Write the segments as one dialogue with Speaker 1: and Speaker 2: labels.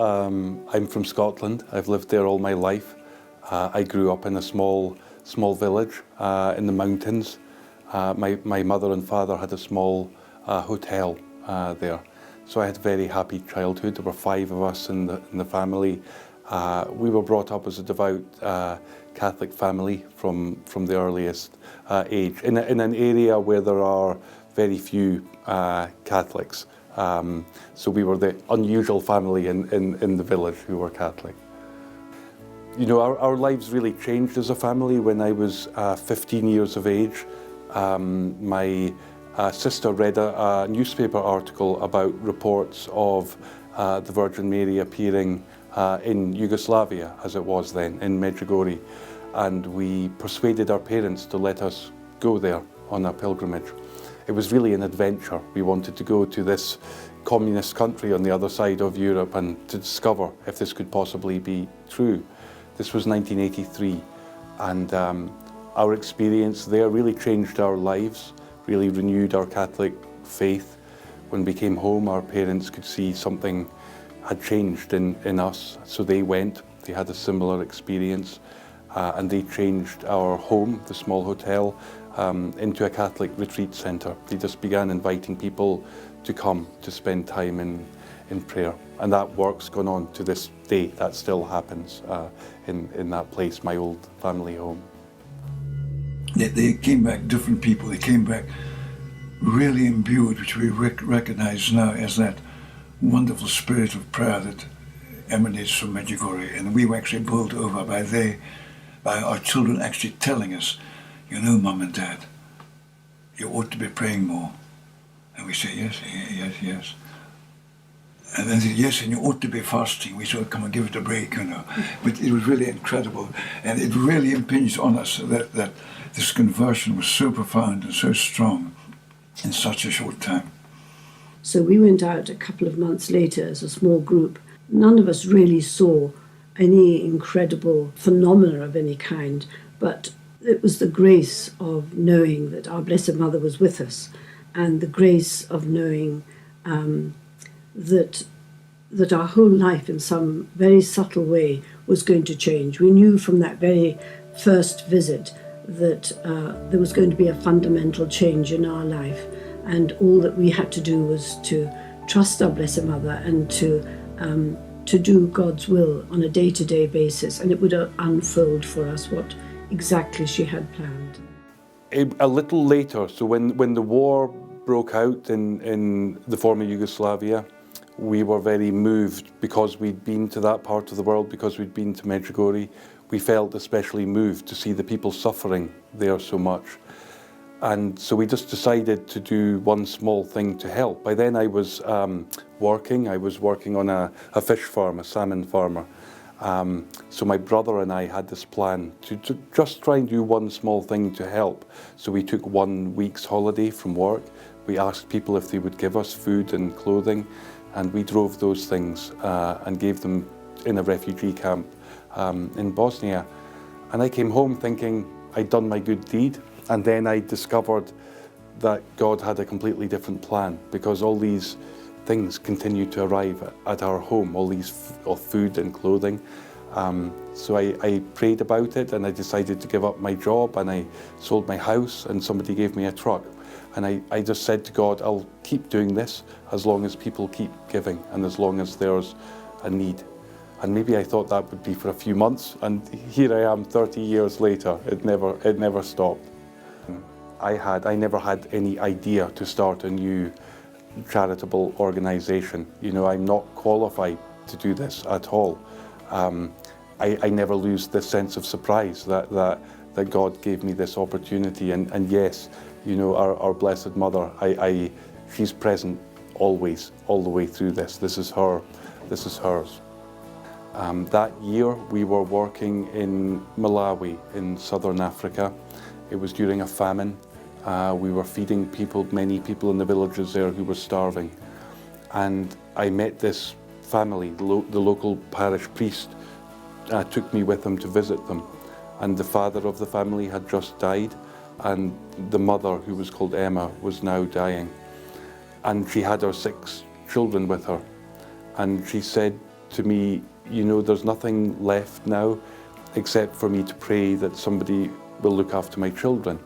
Speaker 1: I'm from Scotland. I've lived there all my life. I grew up in a small village in the mountains. My mother and father had a small hotel there. So I had a very happy childhood. There were 5 of us in the family. We were brought up as a devout Catholic family from the earliest age, in an area where there are very few Catholics. So we were the unusual family in the village who were Catholic. You know, our lives really changed as a family when I was 15 years of age. My sister read a newspaper article about reports of the Virgin Mary appearing in Yugoslavia, as it was then, in Medjugorje, and we persuaded our parents to let us go there on a pilgrimage. It was really an adventure. We wanted to go to this communist country on the other side of Europe and to discover if this could possibly be true. This was 1983, and our experience there really changed our lives, really renewed our Catholic faith. When we came home, our parents could see something had changed in us, so they went. They had a similar experience, and they changed our home, the small hotel, into a Catholic retreat centre. They just began inviting people to come to spend time in prayer, and that work's gone on to this day. That still happens in that place, my old family home.
Speaker 2: They came back different people. They came back really imbued, which we recognize now as that wonderful spirit of prayer that emanates from Medjugorje. And we were actually bowled over by our children actually telling us, you know, Mum and Dad, you ought to be praying more. And we say, yes, yes, yes. And then they said, yes, and you ought to be fasting. We said, come and give it a break, you know. But it was really incredible. And it really impinged on us that this conversion was so profound and so strong in such a short time.
Speaker 3: So we went out a couple of months later as a small group. None of us really saw any incredible phenomena of any kind, but it was the grace of knowing that our Blessed Mother was with us, and the grace of knowing that our whole life in some very subtle way was going to change. We knew from that very first visit that there was going to be a fundamental change in our life, and all that we had to do was to trust our Blessed Mother and to do God's will on a day-to-day basis, and it would unfold for us what exactly she had planned.
Speaker 1: A little later, so when the war broke out in the former Yugoslavia, we were very moved because we'd been to that part of the world, because we'd been to Medjugorje. We felt especially moved to see the people suffering there so much. And so we just decided to do one small thing to help. By then I was working on a fish farm, a salmon farmer. So my brother and I had this plan to just try and do one small thing to help. So we took 1 week's holiday from work. We asked people if they would give us food and clothing, and we drove those things and gave them in a refugee camp in Bosnia. And I came home thinking I'd done my good deed, and then I discovered that God had a completely different plan, because all these things continued to arrive at our home, all these food and clothing. So I prayed about it, and I decided to give up my job, and I sold my house, and somebody gave me a truck. And I just said to God, I'll keep doing this as long as people keep giving and as long as there's a need. And maybe I thought that would be for a few months, and here I am 30 years later. It never stopped. I never had any idea to start a new charitable organization. You know, I'm not qualified to do this at all. I never lose this sense of surprise that God gave me this opportunity, and yes, you know, our Blessed Mother, she's present always, all the way through this. This is hers. That year we were working in Malawi in southern Africa. It was during a famine. We were feeding many people in the villages there who were starving. And I met this family, the local parish priest took me with him to visit them. And the father of the family had just died, and the mother, who was called Emma, was now dying. And she had her 6 children with her. And she said to me, you know, there's nothing left now except for me to pray that somebody will look after my children.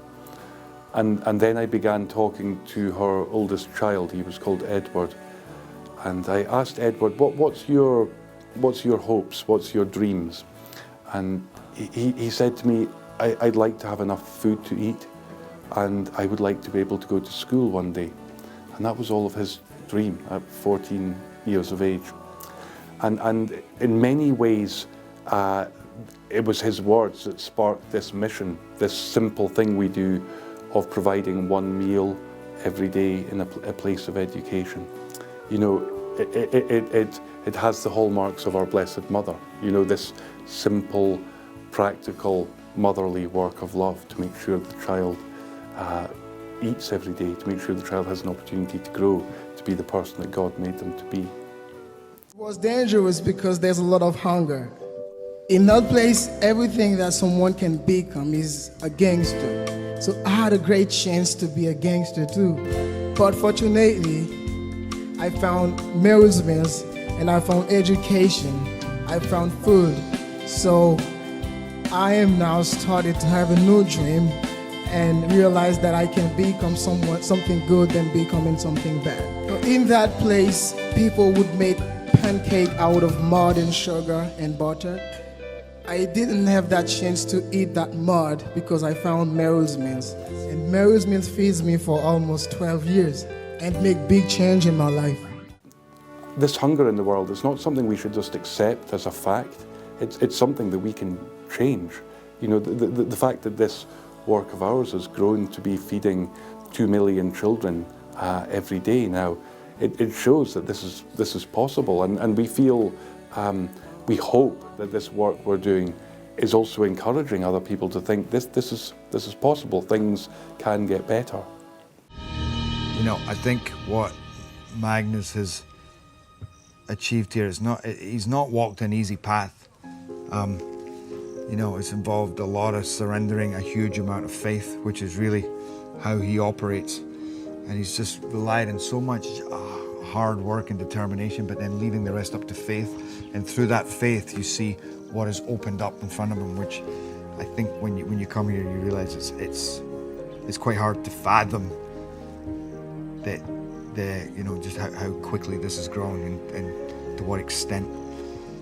Speaker 1: And then I began talking to her oldest child. He was called Edward. And I asked Edward, what's your hopes, what's your dreams? And he said to me, I'd like to have enough food to eat, and I would like to be able to go to school one day. And that was all of his dream at 14 years of age. And in many ways, it was his words that sparked this mission, this simple thing we do of providing one meal every day in a place of education. You know, it has the hallmarks of our Blessed Mother. You know, this simple, practical, motherly work of love to make sure the child eats every day, to make sure the child has an opportunity to grow, to be the person that God made them to be.
Speaker 4: It was dangerous because there's a lot of hunger. In that place, everything that someone can become is a gangster. So I had a great chance to be a gangster too. But fortunately, I found amusements and I found education. I found food. So I am now started to have a new dream and realize that I can become something good than becoming something bad. So in that place, people would make pancake out of mud and sugar and butter. I didn't have that chance to eat that mud because I found Mary's meals. And Mary's meals feeds me for almost 12 years and make big change in my life.
Speaker 1: This hunger in the world is not something we should just accept as a fact. It's something that we can change. You know, the fact that this work of ours has grown to be feeding 2 million children every day now, it shows that this is possible, and we feel, we hope that this work we're doing is also encouraging other people to think this is possible. Things can get better.
Speaker 5: You know, I think what Magnus has achieved here is he's not walked an easy path. You know, it's involved a lot of surrendering, a huge amount of faith, which is really how he operates. And he's just relied on so much hard work and determination, but then leaving the rest up to faith. And through that faith, you see what is opened up in front of him, which I think when you come here, you realize it's quite hard to fathom that you know, just how quickly this has grown and to what extent.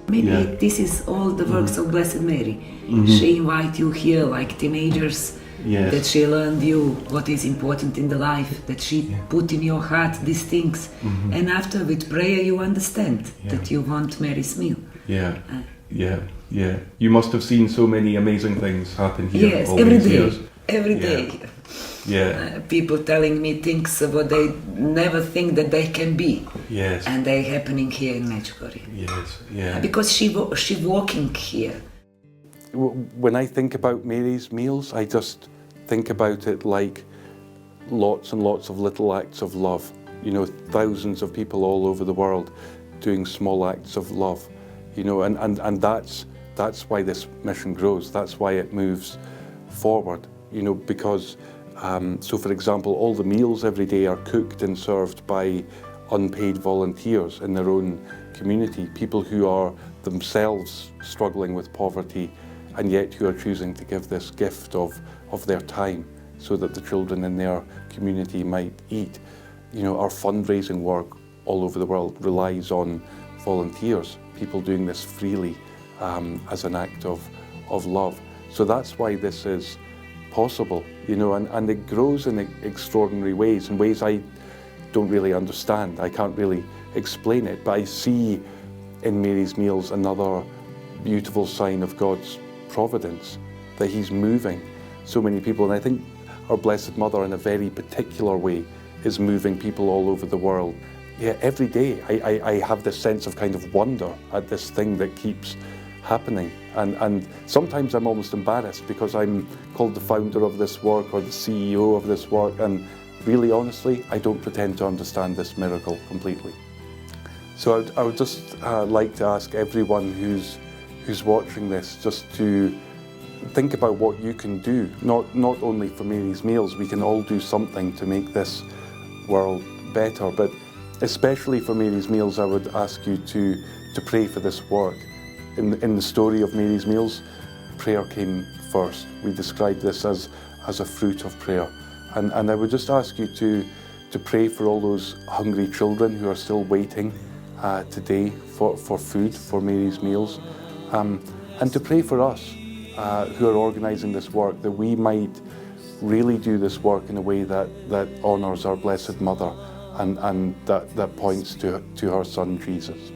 Speaker 6: Maybe this is all the works of Blessed Mary. She invited you here like teenagers, that she learned you what is important in the life, that she put in your heart these things. And after with prayer you understand that you want Mary's meal.
Speaker 7: You must have seen so many amazing things happen here.
Speaker 6: Yes,
Speaker 7: all
Speaker 6: every
Speaker 7: these
Speaker 6: day.
Speaker 7: years.
Speaker 6: Every day. People telling me things what they never think that they can be.
Speaker 1: Yes.
Speaker 6: And they happening here in Medjugorje.
Speaker 1: Yes.
Speaker 6: Because she walking here.
Speaker 1: When I think about Mary's meals, I just think about it like lots and lots of little acts of love. You know, thousands of people all over the world doing small acts of love. You know, and that's why this mission grows. That's why it moves forward. You know, because so for example, all the meals every day are cooked and served by unpaid volunteers in their own community, people who are themselves struggling with poverty and yet who are choosing to give this gift of their time so that the children in their community might eat. You know, our fundraising work all over the world relies on volunteers, people doing this freely as an act of love. So that's why this is possible, you know, and it grows in extraordinary ways, in ways I don't really understand. I can't really explain it, but I see in Mary's meals another beautiful sign of God's providence, that He's moving so many people. And I think our Blessed Mother, in a very particular way, is moving people all over the world. Yeah, every day I have this sense of kind of wonder at this thing that keeps happening. And sometimes I'm almost embarrassed because I'm called the founder of this work or the CEO of this work, and really honestly, I don't pretend to understand this miracle completely. So I would just like to ask everyone who's watching this just to think about what you can do, not only for Mary's Meals. We can all do something to make this world better, but especially for Mary's Meals, I would ask you to to pray for this work. In the story of Mary's Meals, prayer came first. We describe this as a fruit of prayer. And I would just ask you to pray for all those hungry children who are still waiting today for food, for Mary's Meals, and to pray for us who are organising this work, that we might really do this work in a way that honours our Blessed Mother and that points to her Son Jesus.